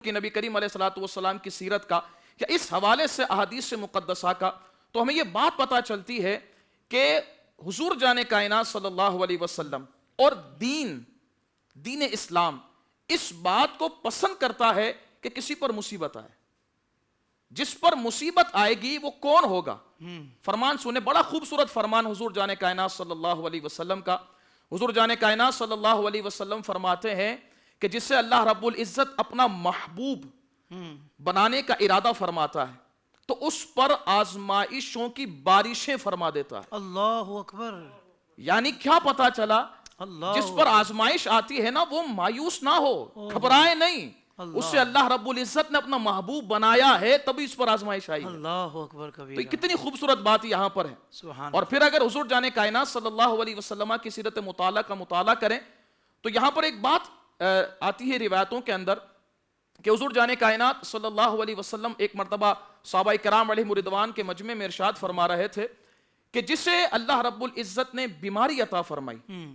کہ نبی کریم علیہ السلام کی سیرت کا یا اس حوالے سے احادیث سے مقدسہ کا، تو ہمیں یہ بات پتہ چلتی ہے کہ حضور جان کائنات صلی اللہ علیہ وسلم اور دین اسلام اس بات کو پسند کرتا ہے کہ کسی پر مصیبت آئے. جس پر مصیبت آئے گی وہ کون ہوگا؟ فرمان سنے، بڑا خوبصورت فرمان حضور جان کائنات صلی اللہ علیہ وسلم کا. حضور جان کائنات صلی اللہ علیہ وسلم فرماتے ہیں کہ جسے اللہ رب العزت اپنا محبوب بنانے کا ارادہ فرماتا ہے تو اس پر آزمائشوں کی بارشیں فرما دیتا ہے. اللہ اکبر. یعنی کیا پتا چلا؟ جس پر آزمائش آتی ہے نا وہ مایوس نہ ہو، گھبرائے نہیں. اس سے اللہ رب العزت نے اپنا محبوب بنایا ہے تبھی اس پر آزمائش آئی ہے. اللہ اکبر کبیرہ. تو کتنی خوبصورت بات یہاں پر ہے. سبحان. اور پھر اگر حضور جان کائنات صلی اللہ علیہ وسلم کی سیرت مطالعہ کا مطالعہ کریں تو یہاں پر ایک بات آتی ہے روایتوں کے اندر کہ حضور جان کائنات صلی اللہ علیہ وسلم ایک مرتبہ صحابہ کرام علیہم رضوان کے مجمع میں ارشاد فرما رہے تھے کہ جسے اللہ رب العزت نے بیماری عطا فرمائی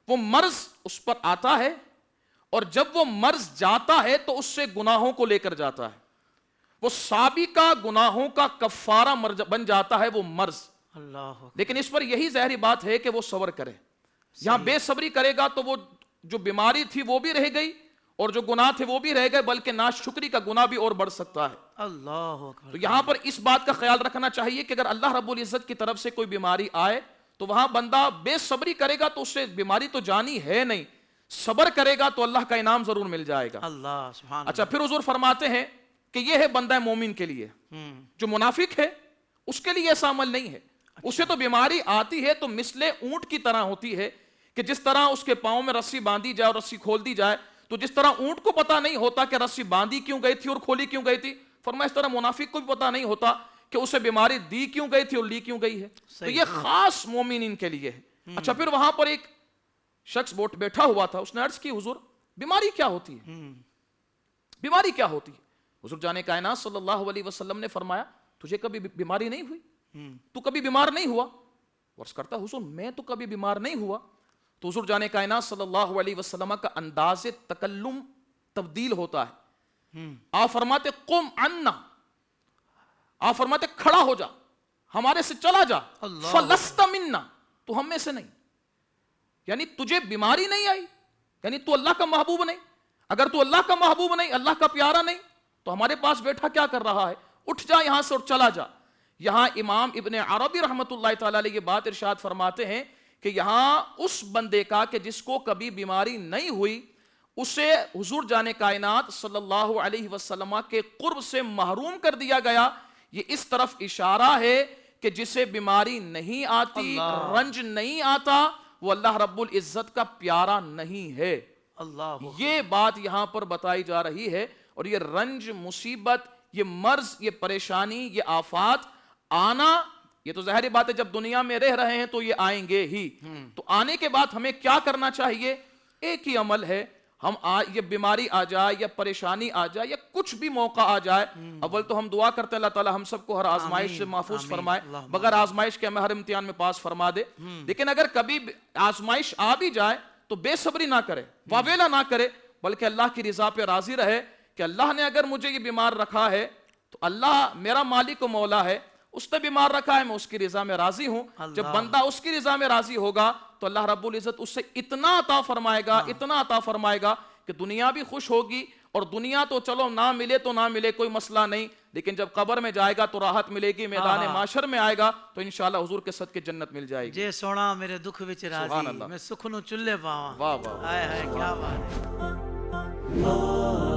وہ مرض اس پر آتا ہے اور جب وہ مرض جاتا ہے تو اس سے گناہوں کو لے کر جاتا ہے. وہ سابقہ گناہوں کا کفارہ بن جاتا ہے وہ مرض. اللہ. لیکن اس پر یہی ظاہری بات ہے کہ وہ صبر کرے. یہاں بے صبری کرے گا تو وہ جو بیماری تھی وہ بھی رہ گئی اور جو گناہ تھے وہ بھی رہ گئے، بلکہ ناشکری کا گناہ بھی اور بڑھ سکتا ہے. اللہ اکبر. تو یہاں پر اس بات کا خیال رکھنا چاہیے کہ اگر اللہ رب العزت کی طرف سے کوئی بیماری آئے تو وہاں بندہ بے صبری کرے گا تو اس سے بیماری تو جانی ہے نہیں، صبر کرے گا تو اللہ کا انعام ضرور مل جائے گا. اللہ سبحان. اچھا پھر حضور فرماتے ہیں کہ یہ ہے بندہ مومن کے لیے. جو منافق ہے اس کے لیے ایسا عمل نہیں ہے. اسے تو بیماری آتی ہے تو مثل اونٹ کی طرح ہوتی ہے کہ جس طرح اس کے پاؤں میں رسی باندھی جائے اور رسی کھول دی جائے تو جس طرح اونٹ کو پتا نہیں ہوتا کہ رسی باندھی کیوں گئی تھی اور کھولی کیوں گئی تھی، فرمایا اس طرح منافق کو بھی پتا نہیں ہوتا کہ اسے بیماری دی کیوں گئی تھی اور لی کیوں گئی ہے. تو یہ خاص مومنین کے لیے ہے. اچھا پھر وہاں پر ایک شخص بیٹھا ہوا تھا، اس نے عرض کی حضور بیماری کیا ہوتی ہے؟ بیماری کیا ہوتی ہے؟ حضور جان کائنات صلی اللہ علیہ وسلم نے فرمایا تجھے کبھی بیماری نہیں ہوئی؟ تو کبھی بیمار نہیں ہوا؟ عرض کرتا حضور میں تو کبھی بیمار نہیں ہوا. تو حضور جان کائنات صلی اللہ علیہ وسلم کا انداز تکلم تبدیل ہوتا ہے. آپ فرماتے قم عنا، آپ فرماتے کھڑا ہو جا، ہمارے سے چلا جا. فلست منا، تو ہم میں سے نہیں. یعنی تجھے بیماری نہیں آئی، یعنی تو اللہ کا محبوب نہیں. اگر تو اللہ کا محبوب نہیں، اللہ کا پیارا نہیں، تو ہمارے پاس بیٹھا کیا کر رہا ہے؟ اٹھ جا یہاں سے اور چلا جا. یہاں امام ابن عربی رحمت اللہ تعالی علیہ یہ بات ارشاد فرماتے ہیں کہ یہاں اس بندے کا کہ جس کو کبھی بیماری نہیں ہوئی اسے حضور جان کائنات صلی اللہ علیہ وسلم کے قرب سے محروم کر دیا گیا. یہ اس طرف اشارہ ہے کہ جسے بیماری نہیں آتی، رنج نہیں آتا، وہ اللہ رب العزت کا پیارا نہیں ہے. اللہ. یہ بات یہاں پر بتائی جا رہی ہے. اور یہ رنج، مصیبت، یہ مرض، یہ پریشانی، یہ آفات آنا، یہ تو ظاہری بات ہے جب دنیا میں رہ رہے ہیں تو یہ آئیں گے ہی. تو آنے کے بعد ہمیں کیا کرنا چاہیے؟ ایک ہی عمل ہے. ہم یہ بیماری آ جائے یا پریشانی آ جائے یا کچھ بھی موقع آ جائے، اول تو ہم دعا کرتے ہیں اللہ تعالی ہم سب کو ہر آزمائش سے محفوظ فرمائے، بغیر آزمائش کے ہمیں ہر امتحان میں پاس فرما دے. لیکن اگر کبھی آزمائش آ بھی جائے تو بے صبری نہ کرے، واویلا نہ کرے، بلکہ اللہ کی رضا پہ راضی رہے کہ اللہ نے اگر مجھے یہ بیمار رکھا ہے تو اللہ میرا مالک و مولا ہے، اس نے بیمار رکھا ہے، میں اس کی رضا میں راضی ہوں. جب بندہ اس کی رضا میں راضی ہوگا تو اللہ رب العزت اس سے اتنا عطا فرمائے گا، اتنا عطا فرمائے گا کہ دنیا بھی خوش ہوگی. اور دنیا تو چلو نہ ملے تو نہ ملے کوئی مسئلہ نہیں، لیکن جب قبر میں جائے گا تو راحت ملے گی. میدان معاشر میں آئے گا تو انشاءاللہ حضور کے صدقے جنت مل جائے گی. جے سونا میرے دکھ وچ راضی، میں سکھ نو چلے پاواں. واہ واہ. ہائے ہائے کیا بات ہے.